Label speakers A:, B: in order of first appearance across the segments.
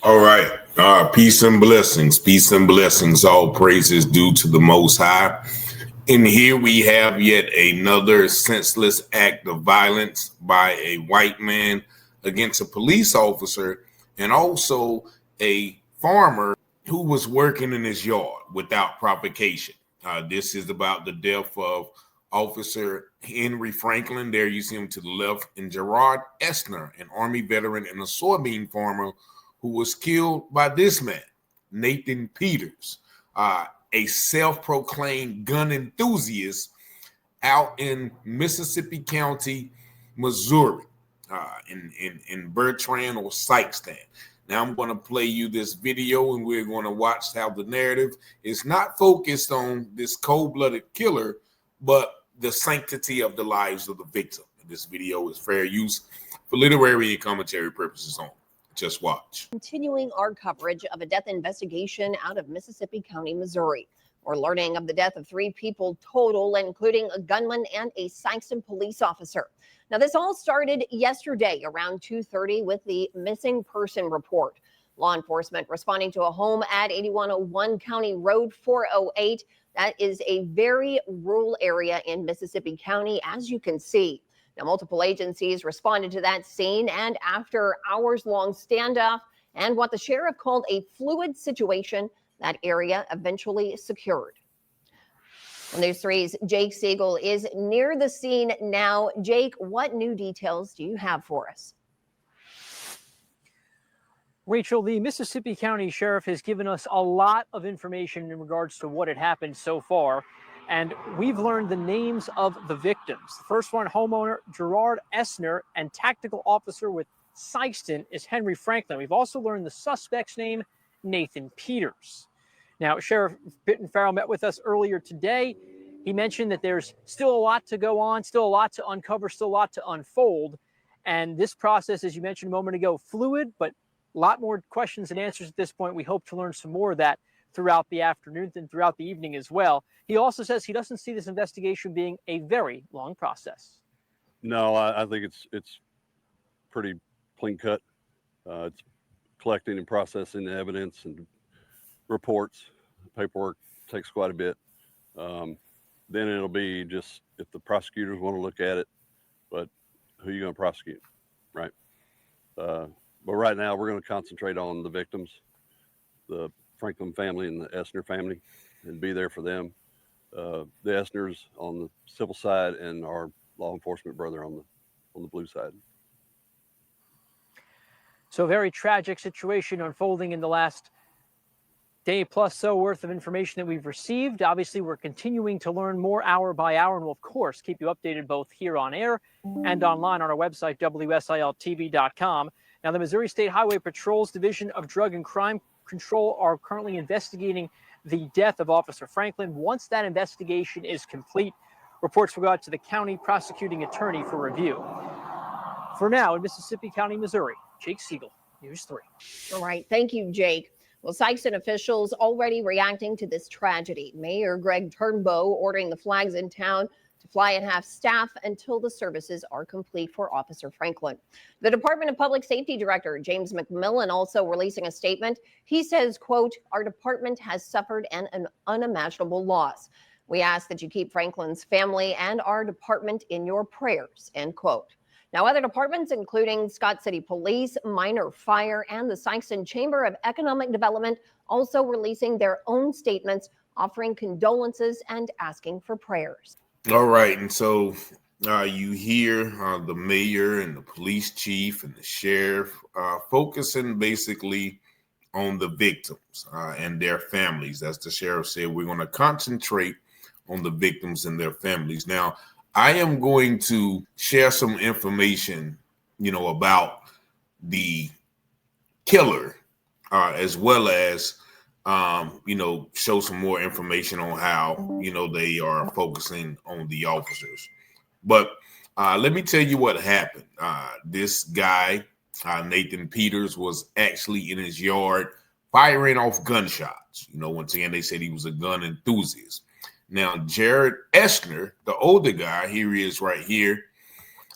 A: All right. Peace and blessings. Peace and blessings. All praises due to the Most High. And here we have yet another senseless act of violence by a white man against a police officer and also a farmer who was working in his yard without provocation. This is about the death of Officer Henry Franklin. There you see him to the left, and Gerard Essner, an Army veteran and a soybean farmer who was killed by this man, Nathan Peters, a self-proclaimed gun enthusiast out in Mississippi County, Missouri, in Bertrand or Sikeston. Now I'm going to play you this video, and we're going to watch how the narrative is not focused on this cold-blooded killer, but the sanctity of the lives of the victim. This video is fair use for literary and commentary purposes only. Just watch.
B: Continuing our coverage of a death investigation out of Mississippi County, Missouri. We're learning of the death of 3 people total, including a gunman and a Sikeston police officer. Now, this all started yesterday around 2:30 with the missing person report. Law enforcement responding to a home at 8101 County Road 408. That is a very rural area in Mississippi County, as you can see. Now, multiple agencies responded to that scene, and after hours-long standoff and what the sheriff called a fluid situation, that area eventually secured. News 3's Jake Siegel is near the scene now. Jake, what new details do you have for us?
C: Rachel, the Mississippi County Sheriff has given us a lot of information in regards to what had happened so far, and we've learned the names of the victims. The first one, homeowner Gerard Essner, and tactical officer with Sikeston is Henry Franklin. We've also learned the suspect's name, Nathan Peters. Now, Sheriff Bitten Farrell met with us earlier today. He mentioned that there's still a lot to go on, still a lot to uncover, still a lot to unfold. And this process, as you mentioned a moment ago, fluid, but a lot more questions and answers at this point. We hope to learn some more of that throughout the afternoon and throughout the evening as well. He also says he doesn't see this investigation being a very long process.
D: No, I think it's pretty clean cut. It's collecting and processing the evidence and reports. Paperwork takes quite a bit. Then it'll be just if the prosecutors want to look at it, but who are you going to prosecute, right? But right now we're going to concentrate on the victims, the Franklin family and the Essner family, and be there for them. The Essners on the civil side and our law enforcement brother on the blue side.
C: So a very tragic situation unfolding in the last day plus so worth of information that we've received. Obviously, we're continuing to learn more hour by hour, and we'll, of course, keep you updated both here on air and online on our website, WSILTV.com. Now, the Missouri State Highway Patrol's Division of Drug and Crime Control are currently investigating the death of Officer Franklin. Once that investigation is complete, reports will go out to the county prosecuting attorney for review. For now, in Mississippi County, Missouri, Jake Siegel, News 3.
B: All right. Thank you, Jake. Well, Sikeston officials already reacting to this tragedy. Mayor Greg Turnbow ordering the flags in town to fly at half staff until the services are complete for Officer Franklin. The Department of Public Safety Director James McMillan also releasing a statement. He says, quote, "Our department has suffered an unimaginable loss. We ask that you keep Franklin's family and our department in your prayers," end quote. Now, other departments, including Scott City Police, Minor Fire, and the Sikeston Chamber of Economic Development, also releasing their own statements, offering condolences and asking for prayers.
A: All right. And so you hear the mayor and the police chief and the sheriff focusing basically on the victims and their families. As the sheriff said, we're going to concentrate on the victims and their families. Now, I am going to share some information, about the killer, as well as, show some more information on how, they are focusing on the officers. But let me tell you what happened. This guy, Nathan Peters, was actually in his yard firing off gunshots. Once again, they said he was a gun enthusiast. Now, Gerard Essner, the older guy, here he is right here,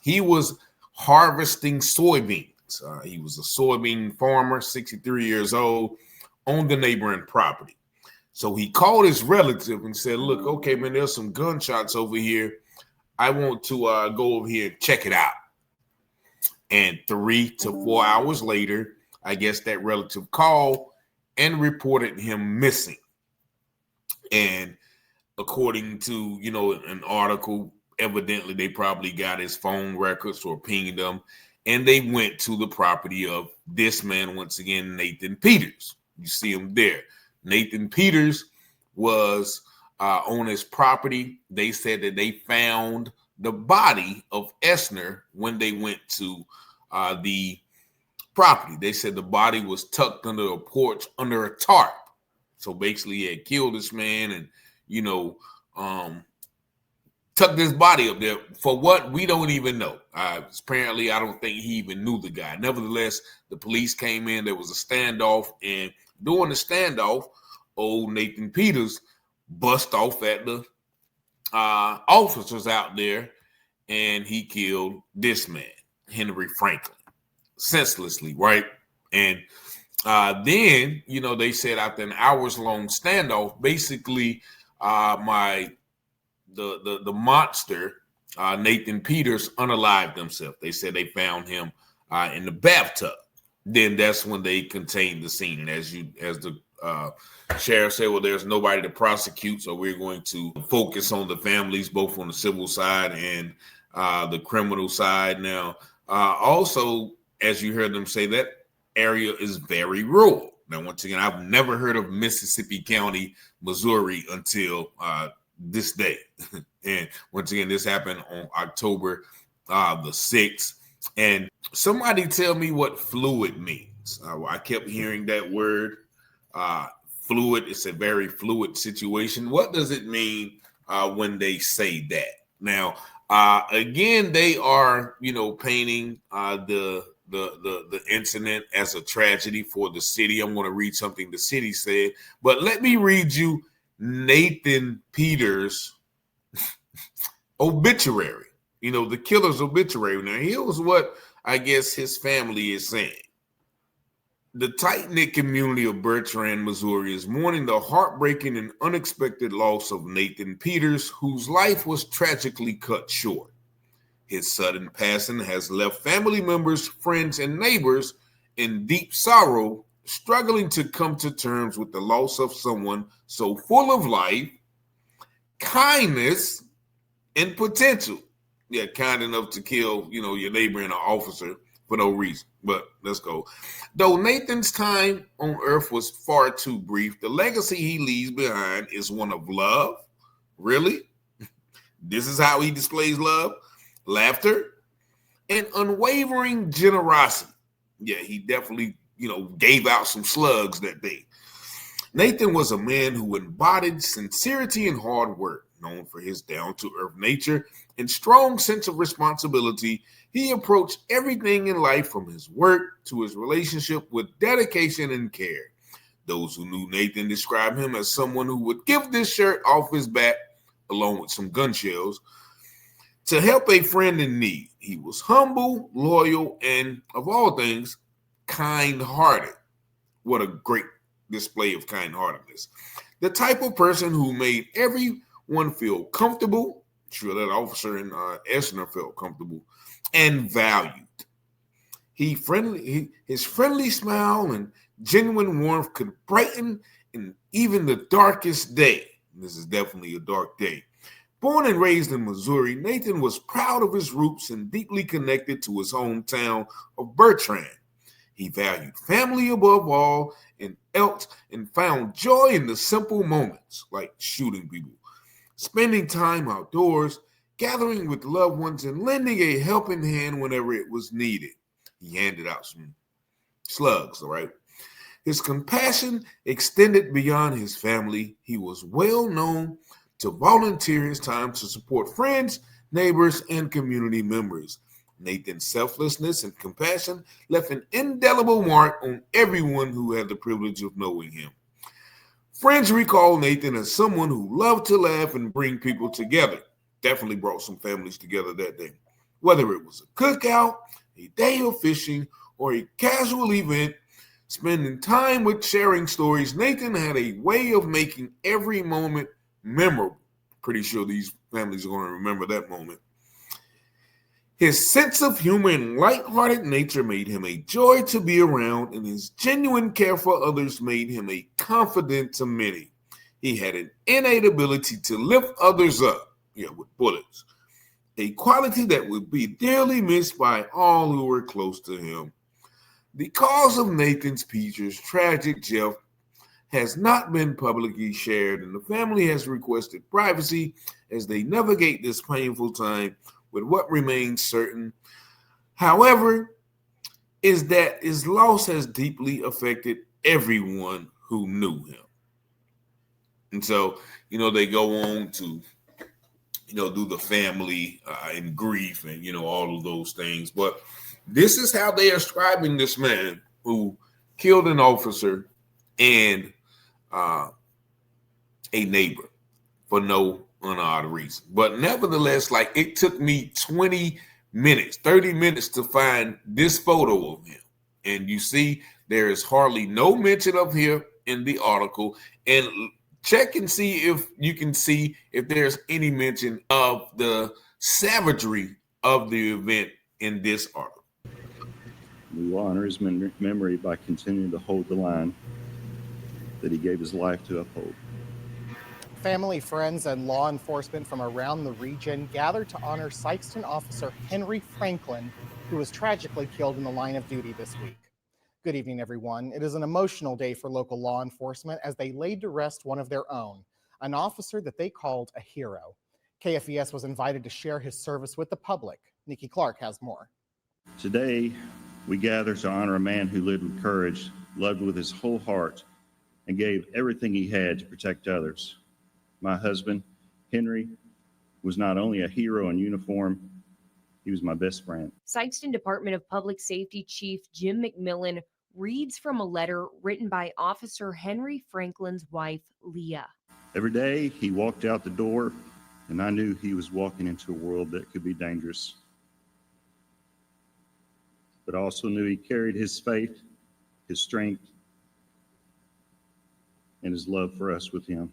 A: he was harvesting soybean He was a soybean farmer, 63 years old, on the neighboring property. So he called his relative and said, look, okay, man, there's some gunshots over here. I want to go over here and check it out. And 3 to 4 hours later, I guess that relative called and reported him missing. And according to, an article, evidently they probably got his phone records or pinged them. And they went to the property of this man, once again, Nathan Peters. You see him there. Nathan Peters was on his property. They said that they found the body of Essner when they went to the property. They said the body was tucked under a porch under a tarp. So basically he had killed this man and, tucked his body up there. For what? We don't even know. Apparently, I don't think he even knew the guy. Nevertheless, the police came in. There was a standoff. And during the standoff, old Nathan Peters bust off at the officers out there. And he killed this man, Henry Franklin, senselessly, right? And then, they said after an hours-long standoff, basically the monster, Nathan Peters, unalived himself. They said they found him in the bathtub. Then that's when they contained the scene. And as the sheriff said, well, there's nobody to prosecute, so we're going to focus on the families, both on the civil side and the criminal side. Now, also, as you heard them say, that area is very rural. Now, once again, I've never heard of Mississippi County, Missouri until this day. And once again, this happened on October the 6th. And somebody tell me what fluid means. I kept hearing that word, fluid. It's a very fluid situation. What does it mean when they say that? Now, again, they are, painting the incident as a tragedy for the city. I'm going to read something the city said, but let me read you Nathan Peters' obituary, the killer's obituary. Now, here's what I guess his family is saying. The tight-knit community of Bertrand, Missouri is mourning the heartbreaking and unexpected loss of Nathan Peters, whose life was tragically cut short. His sudden passing has left family members, friends, and neighbors in deep sorrow, struggling to come to terms with the loss of someone so full of life, kindness, and potential. Yeah, kind enough to kill, your neighbor and an officer for no reason. But let's go. Though Nathan's time on earth was far too brief, the legacy he leaves behind is one of love. Really? This is how he displays love, laughter, and unwavering generosity. Yeah, he definitely, gave out some slugs that day. Nathan was a man who embodied sincerity and hard work. Known for his down-to-earth nature and strong sense of responsibility, he approached everything in life, from his work to his relationship, with dedication and care. Those who knew Nathan described him as someone who would give this shirt off his back, along with some gun shells, to help a friend in need. He was humble, loyal, and, of all things, kind-hearted. What a great display of kind-heartedness. The type of person who made everyone feel comfortable. Sure, that officer in Essner felt comfortable and valued. His friendly smile and genuine warmth could brighten in even the darkest day. This is definitely a dark day. Born and raised in Missouri, Nathan was proud of his roots and deeply connected to his hometown of Bertrand. He valued family above all and else and found joy in the simple moments, like shooting people, spending time outdoors, gathering with loved ones, and lending a helping hand whenever it was needed. He handed out some slugs, all right? His compassion extended beyond his family. He was well known to volunteer his time to support friends, neighbors, and community members. Nathan's selflessness and compassion left an indelible mark on everyone who had the privilege of knowing him. Friends recall Nathan as someone who loved to laugh and bring people together. Definitely brought some families together that day. Whether it was a cookout, a day of fishing, or a casual event, spending time with sharing stories, Nathan had a way of making every moment memorable. Pretty sure these families are going to remember that moment. His sense of humor and lighthearted nature made him a joy to be around, and his genuine care for others made him a confidant to many. He had an innate ability to lift others up, with bullets, a quality that would be dearly missed by all who were close to him. The cause of Nathan Peter's tragic death has not been publicly shared, and the family has requested privacy as they navigate this painful time. With what remains certain, however, is that his loss has deeply affected everyone who knew him. And so, they go on to, do the family and grief and, all of those things. But this is how they are describing this man who killed an officer and a neighbor for no unodd reason. But nevertheless, it took me 20 minutes, 30 minutes to find this photo of him. And you see, there is hardly no mention of him in the article. And check and see if you can see if there's any mention of the savagery of the event in this article.
E: We will honor his memory by continuing to hold the line that he gave his life to uphold.
F: Family, friends, and law enforcement from around the region gathered to honor Sikeston officer Henry Franklin, who was tragically killed in the line of duty this week. Good evening, everyone. It is an emotional day for local law enforcement as they laid to rest one of their own, an officer that they called a hero. KFES was invited to share his service with the public. Nikki Clark has more.
E: Today, we gather to honor a man who lived with courage, loved with his whole heart, and gave everything he had to protect others. My husband, Henry, was not only a hero in uniform, he was my best friend.
G: Sikeston Department of Public Safety Chief Jim McMillan reads from a letter written by Officer Henry Franklin's wife, Leah.
E: Every day he walked out the door, and I knew he was walking into a world that could be dangerous. But I also knew he carried his faith, his strength, and his love for us with him.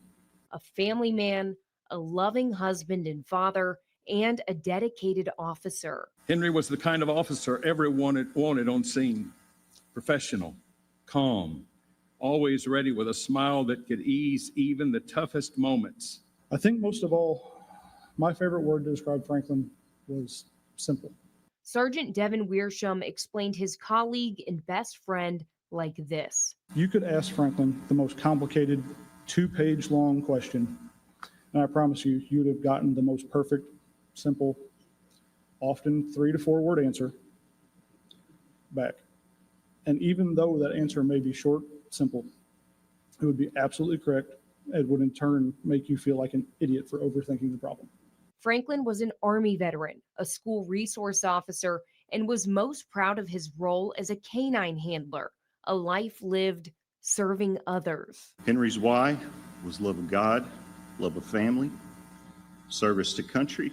G: A family man, a loving husband and father, and a dedicated officer.
H: Henry was the kind of officer everyone wanted on scene. Professional, calm, always ready with a smile that could ease even the toughest moments.
I: I think most of all, my favorite word to describe Franklin was simple.
G: Sergeant Devin Weirsham explained his colleague and best friend like this.
I: You could ask Franklin the most complicated 2-page long question, and I promise you, you'd have gotten the most perfect, simple, often 3 to 4 word answer back. And even though that answer may be short, simple, it would be absolutely correct. It would in turn make you feel like an idiot for overthinking the problem.
G: Franklin was an Army veteran, a school resource officer, and was most proud of his role as a canine handler, a life lived serving others.
E: Henry's why was love of God, love of family, service to country,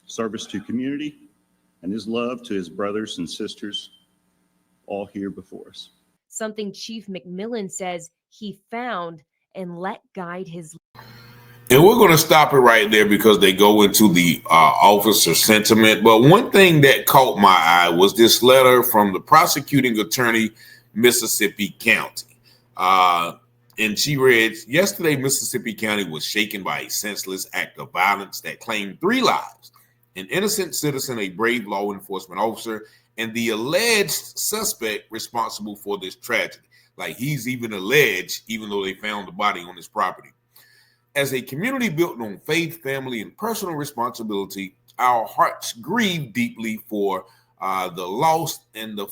E: service to community, and his love to his brothers and sisters, all here before us.
G: Something Chief McMillan says he found and let guide his life.
A: And we're going to stop it right there because they go into the officer sentiment. But one thing that caught my eye was this letter from the prosecuting attorney, Mississippi County. And she read, yesterday, Mississippi County was shaken by a senseless act of violence that claimed 3 lives, an innocent citizen, a brave law enforcement officer, and the alleged suspect responsible for this tragedy. Like, he's even alleged, even though they found the body on his property. As a community built on faith, family, and personal responsibility, our hearts grieve deeply for the loss and the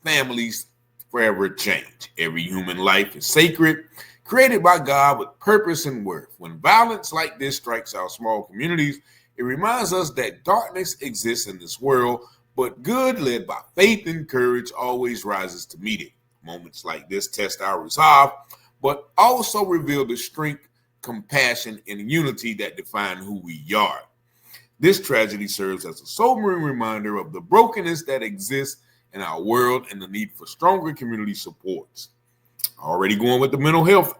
A: families forever change. Every human life is sacred, created by God with purpose and worth. When violence like this strikes our small communities, it reminds us that darkness exists in this world, but good, led by faith and courage, always rises to meet it. Moments like this test our resolve, but also reveal the strength, compassion, and unity that define who we are. This tragedy serves as a sobering reminder of the brokenness that exists in our world and the need for stronger community supports. Already going with the mental health.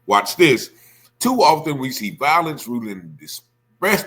A: Watch this. Too often we see violence rooted in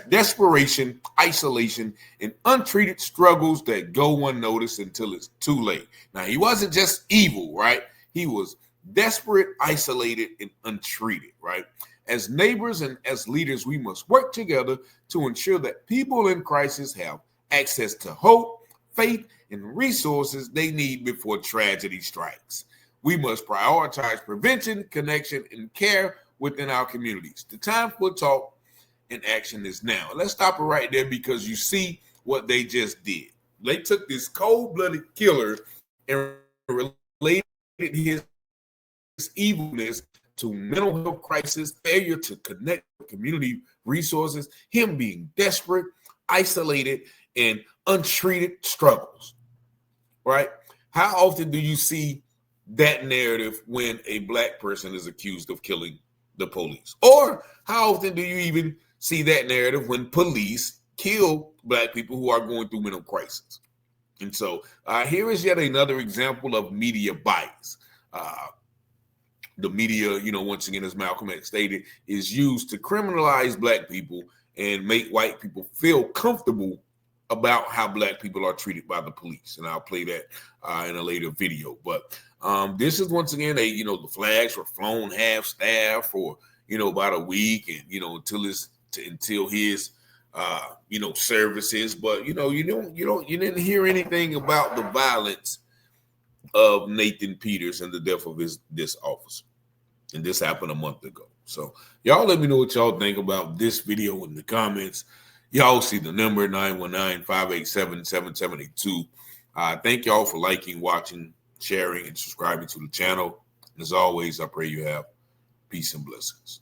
A: desperation, isolation, and untreated struggles that go unnoticed until it's too late. Now, he wasn't just evil, right? He was desperate, isolated, and untreated, right? As neighbors and as leaders, we must work together to ensure that people in crisis have access to hope, faith, and resources they need before tragedy strikes. We must prioritize prevention, connection, and care within our communities. The time for talk and action is now. Let's stop it right there because you see what they just did. They took this cold-blooded killer and related his evilness to mental health crisis, failure to connect with community resources, him being desperate, isolated, and untreated struggles, right? How often do you see that narrative when a Black person is accused of killing the police? Or how often do you even see that narrative when police kill Black people who are going through mental crisis? And so here is yet another example of media bias. The media, once again, as Malcolm X stated, is used to criminalize Black people and make white people feel comfortable about how Black people are treated by the police. And I'll play that in a later video. But this is, once again, the flags were flown half-staff for, about a week and, until his services. But, you didn't hear anything about the violence of Nathan Peters and the death of this officer. And this happened a month ago. So y'all let me know what y'all think about this video in the comments. Y'all see the number 919-587-7782. Thank y'all for liking, watching, sharing, and subscribing to the channel. And as always, I pray you have peace and blessings.